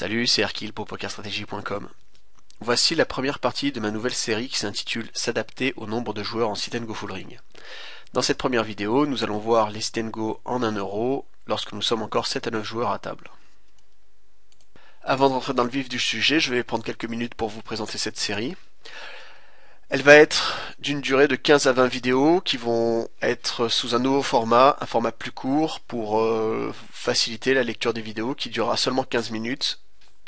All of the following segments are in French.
Salut, c'est Erkil pour PokerStrategy.com. Voici la première partie de ma nouvelle série qui s'intitule S'adapter au nombre de joueurs en sit and go full ring. Dans cette première vidéo, nous allons voir les sit and go en 1 euro lorsque nous sommes encore 7 à 9 joueurs à table. Avant de rentrer dans le vif du sujet, je vais prendre quelques minutes pour vous présenter cette série. Elle va être d'une durée de 15 à 20 vidéos qui vont être sous un nouveau format, un format plus court pour faciliter la lecture des vidéos qui durera seulement 15 minutes.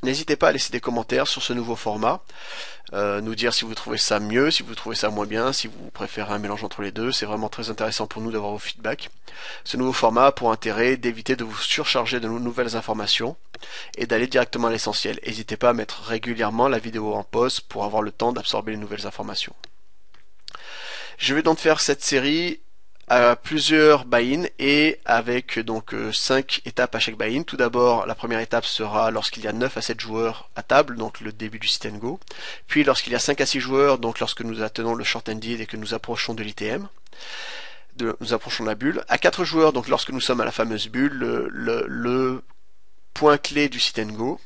N'hésitez pas à laisser des commentaires sur ce nouveau format, nous dire si vous trouvez ça mieux, si vous trouvez ça moins bien, si vous préférez un mélange entre les deux. C'est vraiment très intéressant pour nous d'avoir vos feedbacks. Ce nouveau format a pour intérêt d'éviter de vous surcharger de nouvelles informations et d'aller directement à l'essentiel. N'hésitez pas à mettre régulièrement la vidéo en pause pour avoir le temps d'absorber les nouvelles informations. Je vais donc faire cette série à plusieurs buy-in et avec donc 5 étapes à chaque buy-in. Tout d'abord, la première étape sera lorsqu'il y a 9 à 7 joueurs à table, donc le début du sit and go. Puis lorsqu'il y a 5 à 6 joueurs, donc lorsque nous atteignons le short ended et que nous approchons de l'ITM, nous approchons de la bulle. À 4 joueurs, donc lorsque nous sommes à la fameuse bulle, le point clé du sit and go.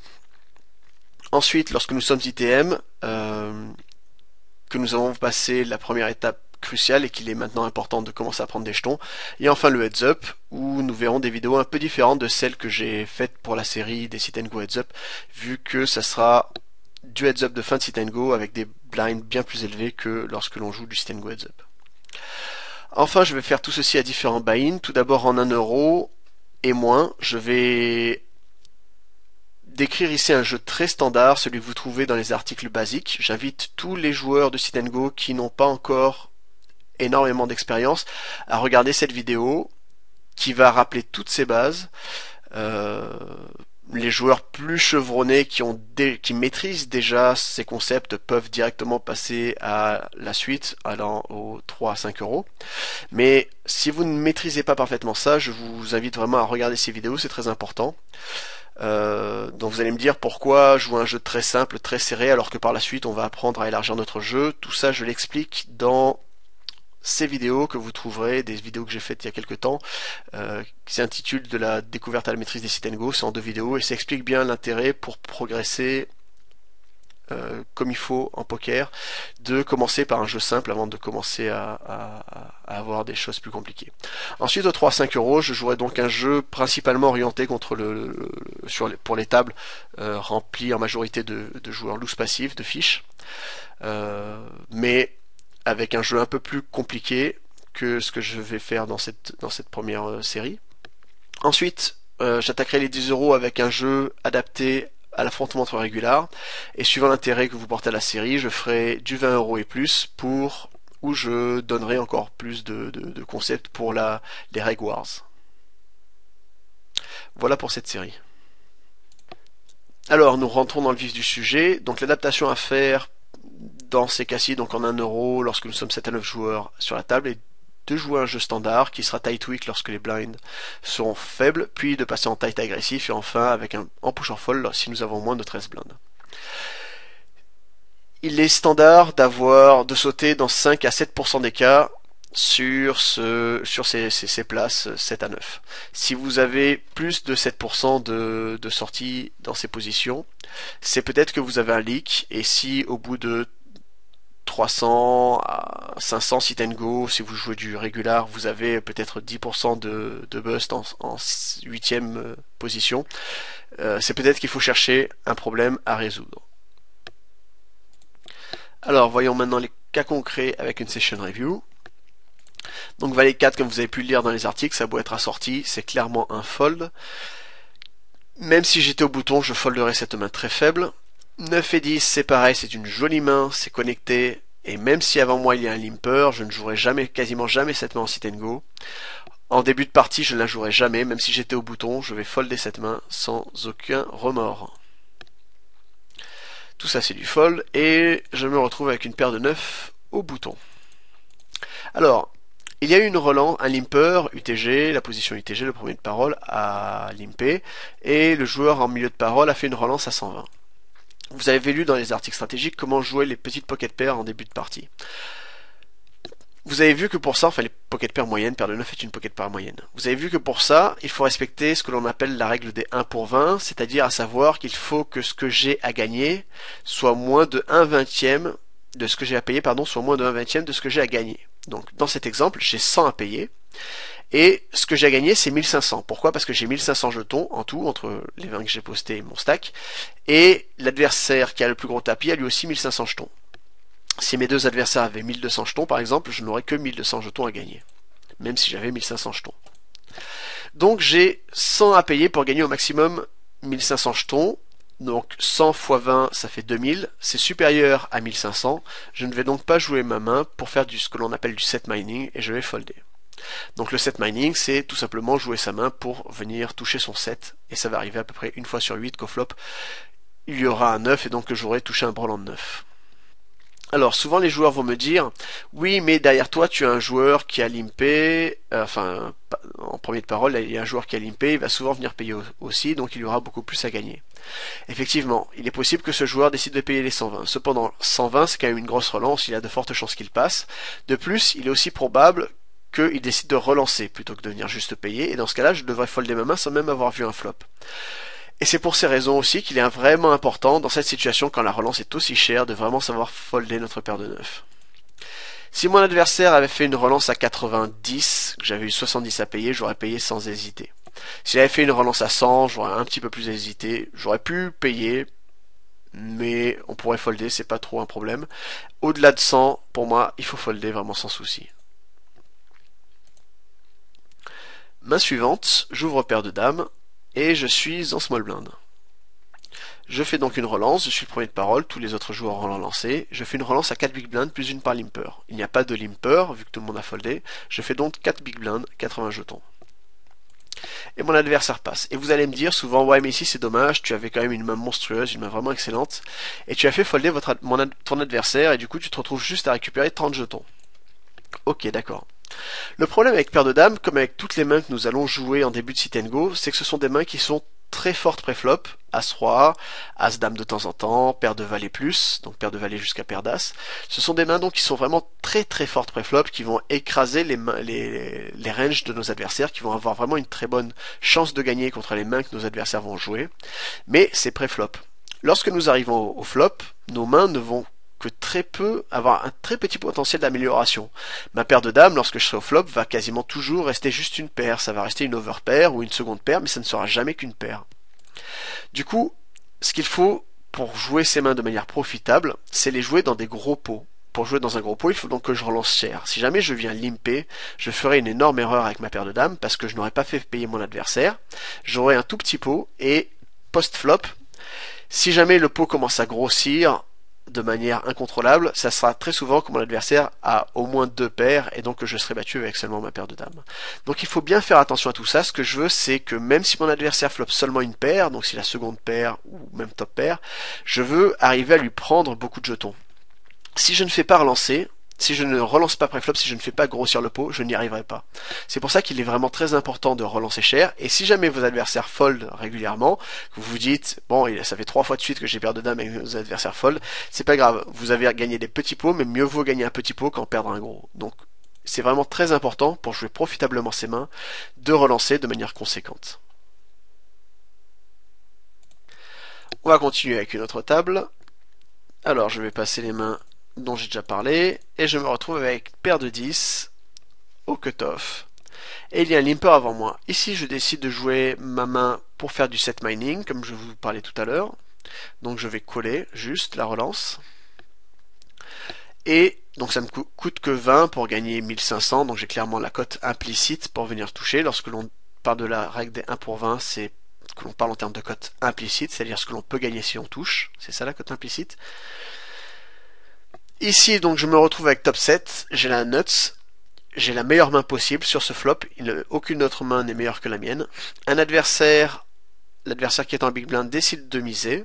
Ensuite, lorsque nous sommes ITM, que nous avons passé la première étape crucial et qu'il est maintenant important de commencer à prendre des jetons. Et enfin le heads up où nous verrons des vidéos un peu différentes de celles que j'ai faites pour la série des sit and go heads up, vu que ça sera du heads up de fin de sit and go avec des blinds bien plus élevés que lorsque l'on joue du sit and go heads up. Enfin, je vais faire tout ceci à différents buy-in. Tout d'abord en 1 euro et moins. Je vais décrire ici un jeu très standard, celui que vous trouvez dans les articles basiques. J'invite tous les joueurs de sit and go qui n'ont pas encore énormément d'expérience à regarder cette vidéo qui va rappeler toutes ces bases. Les joueurs plus chevronnés qui maîtrisent déjà ces concepts peuvent directement passer à la suite allant aux 3 à 5 euros. Mais si vous ne maîtrisez pas parfaitement ça, je vous invite vraiment à regarder ces vidéos, c'est très important. Donc vous allez me dire pourquoi jouer un jeu très simple, très serré, alors que par la suite on va apprendre à élargir notre jeu. Tout ça je l'explique dans ces vidéos que vous trouverez, des vidéos que j'ai faites il y a quelques temps, qui s'intitulent de la découverte à la maîtrise des sit and go. C'est en 2 vidéos et ça explique bien l'intérêt pour progresser comme il faut en poker, de commencer par un jeu simple avant de commencer à avoir des choses plus compliquées. Ensuite, aux 3 à 5 euros, je jouerai donc un jeu principalement orienté contre pour les tables remplies en majorité de joueurs loose passifs, de fiches, mais avec un jeu un peu plus compliqué que ce que je vais faire dans cette première série. Ensuite, j'attaquerai les 10 euros avec un jeu adapté à l'affrontement entre réguliers, et suivant l'intérêt que vous portez à la série, je ferai du 20 euros et plus où je donnerai encore plus de concepts pour les Reg Wars. Voilà pour cette série. Alors, nous rentrons dans le vif du sujet. Donc, l'adaptation à faire dans ces cas-ci, donc en 1 euro, lorsque nous sommes 7 à 9 joueurs sur la table, et de jouer un jeu standard qui sera tight weak lorsque les blinds seront faibles, puis de passer en tight agressif et enfin avec en push or fold si nous avons moins de 13 blindes. Il est standard de sauter dans 5 à 7% des cas sur ces places 7 à 9. Si vous avez plus de 7% de sortie dans ces positions, c'est peut-être que vous avez un leak, et si au bout de 300 à 500 sit and go, si vous jouez du régular, vous avez peut-être 10% de bust en 8e position. C'est peut-être qu'il faut chercher un problème à résoudre. Alors, voyons maintenant les cas concrets avec une session review. Donc, valet 4, comme vous avez pu le lire dans les articles, ça a beau être assorti, c'est clairement un fold. Même si j'étais au bouton, je folderais cette main très faible. 9 et 10, c'est pareil, c'est une jolie main, c'est connecté, et même si avant moi il y a un limper, je ne jouerai quasiment jamais cette main en sit and go. En début de partie, je ne la jouerai jamais, même si j'étais au bouton, je vais folder cette main sans aucun remords. Tout ça c'est du fold, et je me retrouve avec une paire de 9 au bouton. Alors, il y a eu une relance, un limper, UTG, la position UTG, le premier de parole a limpé, et le joueur en milieu de parole a fait une relance à 120. Vous avez lu dans les articles stratégiques comment jouer les petites pocket pairs en début de partie. Vous avez vu que pour ça, enfin les pocket pairs moyennes, paire de 9 est une pocket pair moyenne. Vous avez vu que pour ça, il faut respecter ce que l'on appelle la règle des 1 pour 20, c'est-à-dire à savoir qu'il faut que ce que j'ai à gagner soit moins de 1 vingtième de ce que j'ai à payer, pardon, soit moins de 1 vingtième de ce que j'ai à gagner. Donc dans cet exemple, j'ai 100 à payer, et ce que j'ai à gagner, c'est 1500. Pourquoi? Parce que j'ai 1500 jetons en tout, entre les 20 que j'ai postés et mon stack, et l'adversaire qui a le plus gros tapis a lui aussi 1500 jetons. Si mes deux adversaires avaient 1200 jetons, par exemple, je n'aurais que 1200 jetons à gagner, même si j'avais 1500 jetons. Donc j'ai 100 à payer pour gagner au maximum 1500 jetons. Donc 100 x 20, ça fait 2000. C'est supérieur à 1500. Je ne vais donc pas jouer ma main pour faire ce que l'on appelle du set mining, et je vais folder. Donc le set mining, c'est tout simplement jouer sa main pour venir toucher son set, et ça va arriver à peu près une fois sur 8 qu'au flop, il y aura un 9, et donc que j'aurai touché un brelan de 9. Alors souvent les joueurs vont me dire oui mais derrière toi tu as un joueur qui a limpé, enfin en premier de parole il y a un joueur qui a limpé, il va souvent venir payer aussi donc il y aura beaucoup plus à gagner. Effectivement, il est possible que ce joueur décide de payer les 120. Cependant 120 c'est quand même une grosse relance, il a de fortes chances qu'il passe. De plus il est aussi probable qu'il décide de relancer plutôt que de venir juste payer, et dans ce cas là je devrais folder ma main sans même avoir vu un flop. Et c'est pour ces raisons aussi qu'il est vraiment important, dans cette situation, quand la relance est aussi chère, de vraiment savoir folder notre paire de 9. Si mon adversaire avait fait une relance à 90, que j'avais eu 70 à payer, j'aurais payé sans hésiter. S'il avait fait une relance à 100, j'aurais un petit peu plus hésité. J'aurais pu payer, mais on pourrait folder, c'est pas trop un problème. Au-delà de 100, pour moi, il faut folder vraiment sans souci. Main suivante, j'ouvre paire de dames. Et je suis en small blind. Je fais donc une relance, je suis le premier de parole, tous les autres joueurs ont lancé. Je fais une relance à 4 big blind plus une par limper. Il n'y a pas de limper, vu que tout le monde a foldé. Je fais donc 4 big blind, 80 jetons. Et mon adversaire passe. Et vous allez me dire souvent, ouais mais ici c'est dommage, tu avais quand même une main monstrueuse, une main vraiment excellente, et tu as fait folder ton adversaire, et du coup tu te retrouves juste à récupérer 30 jetons. Ok, d'accord. Le problème avec paire de dames, comme avec toutes les mains que nous allons jouer en début de sit and go, c'est que ce sont des mains qui sont très fortes pré-flop, As-Roi, As-Dame de temps en temps, paire de valet plus, donc paire de valet jusqu'à paire d'As. Ce sont des mains donc qui sont vraiment très très fortes pré-flop, qui vont écraser les ranges de nos adversaires, qui vont avoir vraiment une très bonne chance de gagner contre les mains que nos adversaires vont jouer. Mais c'est pré-flop. Lorsque nous arrivons au flop, nos mains ne vont que très peu, avoir un très petit potentiel d'amélioration. Ma paire de dames, lorsque je serai au flop, va quasiment toujours rester juste une paire. Ça va rester une overpair ou une seconde paire, mais ça ne sera jamais qu'une paire. Du coup, ce qu'il faut pour jouer ces mains de manière profitable, c'est les jouer dans des gros pots. Pour jouer dans un gros pot, il faut donc que je relance cher. Si jamais je viens limper, je ferai une énorme erreur avec ma paire de dames parce que je n'aurais pas fait payer mon adversaire. J'aurai un tout petit pot et post-flop, si jamais le pot commence à grossir de manière incontrôlable, ça sera très souvent que mon adversaire a au moins 2 paires et donc que je serai battu avec seulement ma paire de dames. Donc il faut bien faire attention à tout ça. Ce que je veux, c'est que même si mon adversaire flop seulement une paire, donc si la seconde paire ou même top paire, je veux arriver à lui prendre beaucoup de jetons. Si je ne fais pas relancer, si je ne relance pas préflop, si je ne fais pas grossir le pot, je n'y arriverai pas. C'est pour ça qu'il est vraiment très important de relancer cher, et si jamais vos adversaires fold régulièrement, que vous vous dites, bon, ça fait 3 fois de suite que j'ai paire de dames et que vos adversaires fold, c'est pas grave, vous avez gagné des petits pots, mais mieux vaut gagner un petit pot qu'en perdre un gros. Donc, c'est vraiment très important pour jouer profitablement ses mains, de relancer de manière conséquente. On va continuer avec une autre table. Alors, je vais passer les mains dont j'ai déjà parlé, et je me retrouve avec paire de 10 au cutoff. Et il y a un limper avant moi. Ici, je décide de jouer ma main pour faire du set mining, comme je vous parlais tout à l'heure. Donc je vais coller juste la relance. Et donc ça me coûte que 20 pour gagner 1500, donc j'ai clairement la cote implicite pour venir toucher. Lorsque l'on parle de la règle des 1 pour 20, c'est que l'on parle en termes de cote implicite, c'est-à-dire ce que l'on peut gagner si on touche. C'est ça la cote implicite. Ici, donc, je me retrouve avec top 7, j'ai la nuts, j'ai la meilleure main possible sur ce flop, aucune autre main n'est meilleure que la mienne. L'adversaire qui est en big blind décide de miser.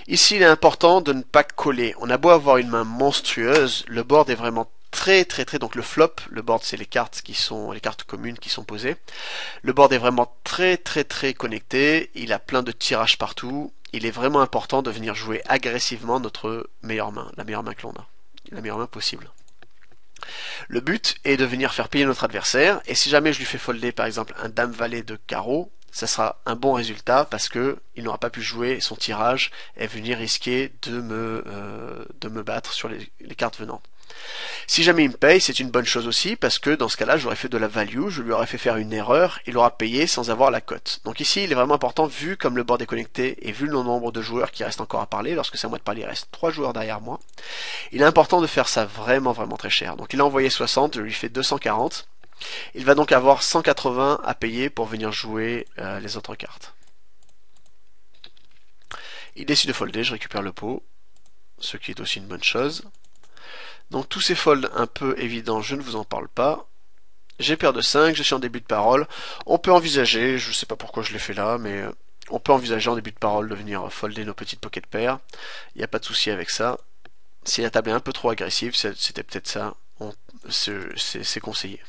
Ici, il est important de ne pas coller. On a beau avoir une main monstrueuse, le board est vraiment très, donc le flop, le board c'est les cartes communes qui sont posées. Le board est vraiment très connecté, il a plein de tirages partout. Il est vraiment important de venir jouer agressivement notre meilleure main, la meilleure main que l'on a, la meilleure main possible. Le but est de venir faire payer notre adversaire, et si jamais je lui fais folder par exemple un dame valet de carreau, ça sera un bon résultat parce que il n'aura pas pu jouer son tirage et venir risquer de me battre sur les cartes venantes. Si jamais il me paye, c'est une bonne chose aussi, parce que dans ce cas-là, j'aurais fait de la value, je lui aurais fait faire une erreur, il aura payé sans avoir la cote. Donc ici, il est vraiment important, vu comme le board est connecté, et vu le nombre de joueurs qui restent encore à parler, lorsque c'est à moi de parler, il reste 3 joueurs derrière moi, il est important de faire ça vraiment très cher. Donc il a envoyé 60, je lui fais 240, il va donc avoir 180 à payer pour venir jouer les autres cartes. Il décide de folder, je récupère le pot, ce qui est aussi une bonne chose. Donc tous ces folds un peu évidents, je ne vous en parle pas. J'ai paire de 5, je suis en début de parole. On peut envisager, je ne sais pas pourquoi je l'ai fait là, mais on peut envisager en début de parole de venir folder nos petites pocket pairs. Il n'y a pas de souci avec ça. Si la table est un peu trop agressive, c'était peut-être ça, c'est conseillé.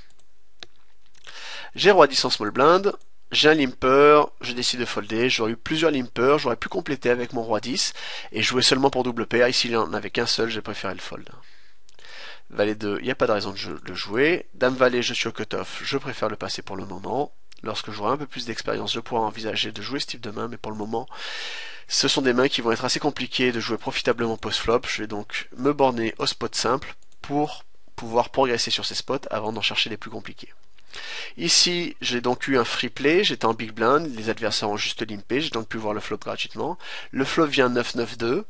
J'ai roi 10 en small blind, j'ai un limper, je décide de folder, j'aurais eu plusieurs limpers, j'aurais pu compléter avec mon roi 10 et jouer seulement pour double paire. Ici il n'y en avait qu'un seul, j'ai préféré le fold. Valet 2, il n'y a pas de raison de le jouer. Dame valet, je suis au cutoff, je préfère le passer pour le moment. Lorsque j'aurai un peu plus d'expérience, je pourrai envisager de jouer ce type de main, mais pour le moment, ce sont des mains qui vont être assez compliquées de jouer profitablement post-flop. Je vais donc me borner au spot simple pour pouvoir progresser sur ces spots avant d'en chercher des plus compliqués. Ici, j'ai donc eu un free play, j'étais en big blind, les adversaires ont juste limpé, j'ai donc pu voir le flop gratuitement. Le flop vient 9-9-2.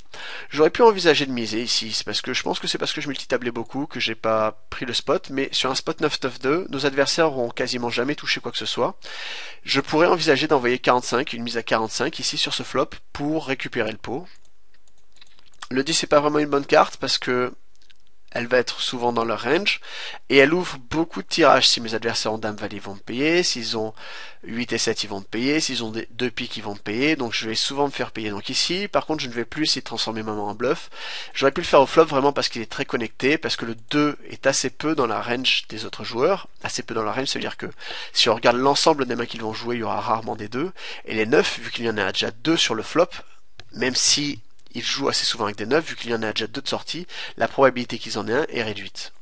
J'aurais pu envisager de miser ici, c'est parce que je pense que c'est parce que je multitablais beaucoup que j'ai pas pris le spot, mais sur un spot 9-9-2, nos adversaires auront quasiment jamais touché quoi que ce soit. Je pourrais envisager d'envoyer 45, une mise à 45 ici sur ce flop pour récupérer le pot. Le 10 c'est pas vraiment une bonne carte parce que elle va être souvent dans leur range, et elle ouvre beaucoup de tirages. Si mes adversaires ont dame valet, ils vont me payer, s'ils ont 8 et 7, ils vont me payer, s'ils ont 2 piques, ils vont me payer, donc je vais souvent me faire payer. Donc ici, par contre, je ne vais plus essayer de transformer ma main en bluff. J'aurais pu le faire au flop vraiment parce qu'il est très connecté, parce que le 2 est assez peu dans la range des autres joueurs. Assez peu dans la range, ça veut dire que si on regarde l'ensemble des mains qu'ils vont jouer, il y aura rarement des 2. Et les 9, vu qu'il y en a déjà 2 sur le flop, même si il joue assez souvent avec des 9, vu qu'il y en a déjà 2 de sortie, la probabilité qu'ils en aient un est réduite.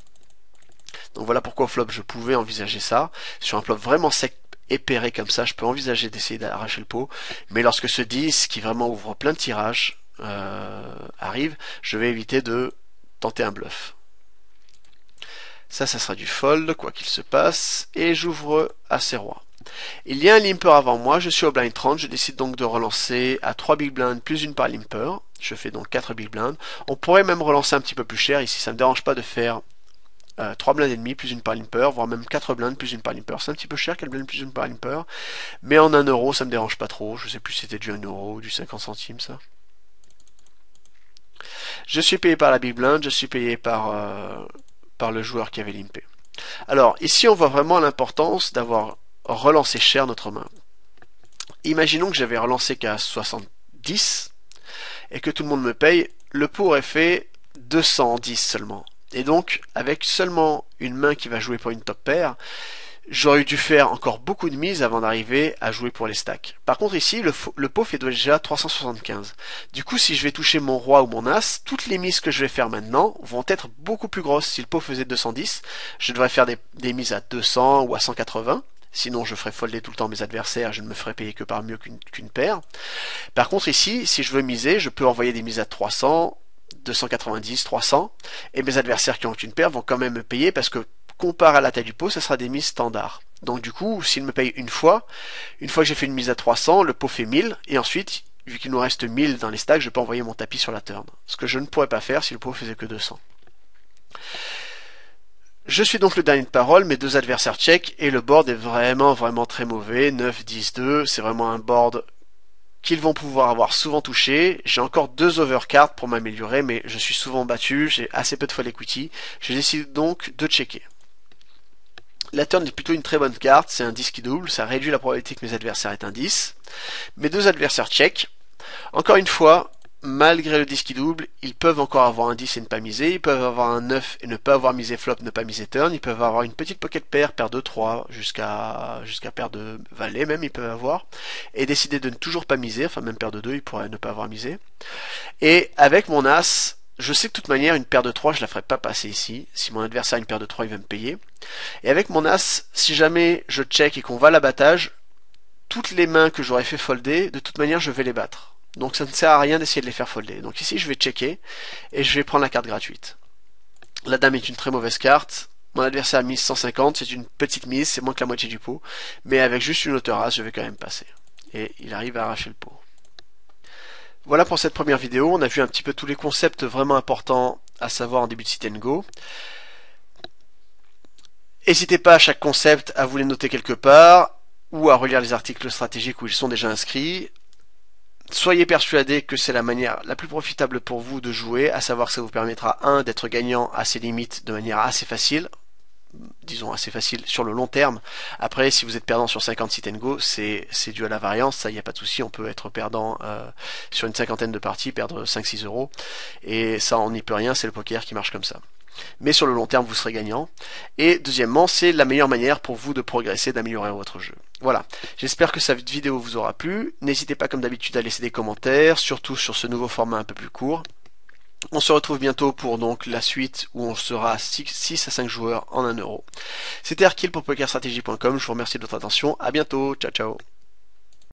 Donc voilà pourquoi au flop je pouvais envisager ça. Sur un flop vraiment sec épéré comme ça, je peux envisager d'essayer d'arracher le pot. Mais lorsque ce 10, qui vraiment ouvre plein de tirages, arrive, je vais éviter de tenter un bluff. Ça sera du fold, quoi qu'il se passe, et j'ouvre à ses rois. Il y a un limper avant moi, je suis au blind 30, je décide donc de relancer à 3 big blinds plus une par limper. Je fais donc 4 big blinds. On pourrait même relancer un petit peu plus cher, ici ça me dérange pas de faire 3 blinds et demi plus une par limper, voire même 4 blinds plus une par limper. C'est un petit peu cher, 4 blinds plus une par limper, mais en 1 euro ça me dérange pas trop, je sais plus si c'était du 1 euro ou du 50 centimes ça. Je suis payé par la big blind, je suis payé par le joueur qui avait limpé. Alors ici on voit vraiment l'importance d'avoir relancé cher notre main. Imaginons que j'avais relancé qu'à 70 et que tout le monde me paye, le pot aurait fait 210 seulement. Et donc, avec seulement une main qui va jouer pour une top pair, j'aurais dû faire encore beaucoup de mises avant d'arriver à jouer pour les stacks. Par contre ici, le pot fait déjà 375. Du coup, si je vais toucher mon roi ou mon as, toutes les mises que je vais faire maintenant vont être beaucoup plus grosses. Si le pot faisait 210, je devrais faire des mises à 200 ou à 180. Sinon, je ferais folder tout le temps mes adversaires, je ne me ferais payer que par mieux qu'une paire. Par contre, ici, si je veux miser, je peux envoyer des mises à 300, 290, 300, et mes adversaires qui ont une paire vont quand même me payer parce que, comparé à la taille du pot, ça sera des mises standards. Donc du coup, s'ils me payent une fois que j'ai fait une mise à 300, le pot fait 1000, et ensuite, vu qu'il nous reste 1000 dans les stacks, je peux envoyer mon tapis sur la turn. Ce que je ne pourrais pas faire si le pot faisait que 200. Je suis donc le dernier de parole, mes deux adversaires check, et le board est vraiment très mauvais, 9, 10, 2, c'est vraiment un board qu'ils vont pouvoir avoir souvent touché. J'ai encore 2 overcards pour m'améliorer, mais je suis souvent battu, j'ai assez peu de fold equity, je décide donc de checker. La turn est plutôt une très bonne carte, c'est un 10 qui double, ça réduit la probabilité que mes adversaires aient un 10. Mes deux adversaires check. Encore une fois, malgré le 10 qui double, ils peuvent encore avoir un 10 et ne pas miser, ils peuvent avoir un 9 et ne pas avoir misé flop, ne pas miser turn, ils peuvent avoir une petite pocket pair, paire de 3, jusqu'à paire de valet même, ils peuvent avoir, et décider de ne toujours pas miser, enfin même paire de 2, ils pourraient ne pas avoir misé. Et avec mon as, je sais que de toute manière, une paire de 3, je la ferai pas passer ici. Si mon adversaire a une paire de 3, il va me payer. Et avec mon as, si jamais je check et qu'on va à l'abattage, toutes les mains que j'aurais fait folder, de toute manière, je vais les battre. Donc ça ne sert à rien d'essayer de les faire folder. Donc ici, je vais checker et je vais prendre la carte gratuite. La dame est une très mauvaise carte. Mon adversaire a mise 150, c'est une petite mise, c'est moins que la moitié du pot. Mais avec juste une hauteur as, je vais quand même passer. Et il arrive à arracher le pot. Voilà pour cette première vidéo. On a vu un petit peu tous les concepts vraiment importants à savoir en début de Sit and Go. N'hésitez pas à chaque concept à vous les noter quelque part ou à relire les articles stratégiques où ils sont déjà inscrits. Soyez persuadés que c'est la manière la plus profitable pour vous de jouer, à savoir que ça vous permettra, d'être gagnant à ses limites de manière assez facile, disons assez facile sur le long terme. Après, si vous êtes perdant sur 50 Sit and Go, c'est dû à la variance, ça, il n'y a pas de souci, on peut être perdant sur une cinquantaine de parties, perdre 5-6 euros, et ça, on n'y peut rien, c'est le poker qui marche comme ça. Mais sur le long terme, vous serez gagnant. Et deuxièmement, c'est la meilleure manière pour vous de progresser, d'améliorer votre jeu. Voilà, j'espère que cette vidéo vous aura plu. N'hésitez pas comme d'habitude à laisser des commentaires, surtout sur ce nouveau format un peu plus court. On se retrouve bientôt pour donc la suite où on sera 6 à 5 joueurs en 1 euro. C'était Arkil pour pokerstrategie.com, je vous remercie de votre attention, à bientôt, ciao ciao.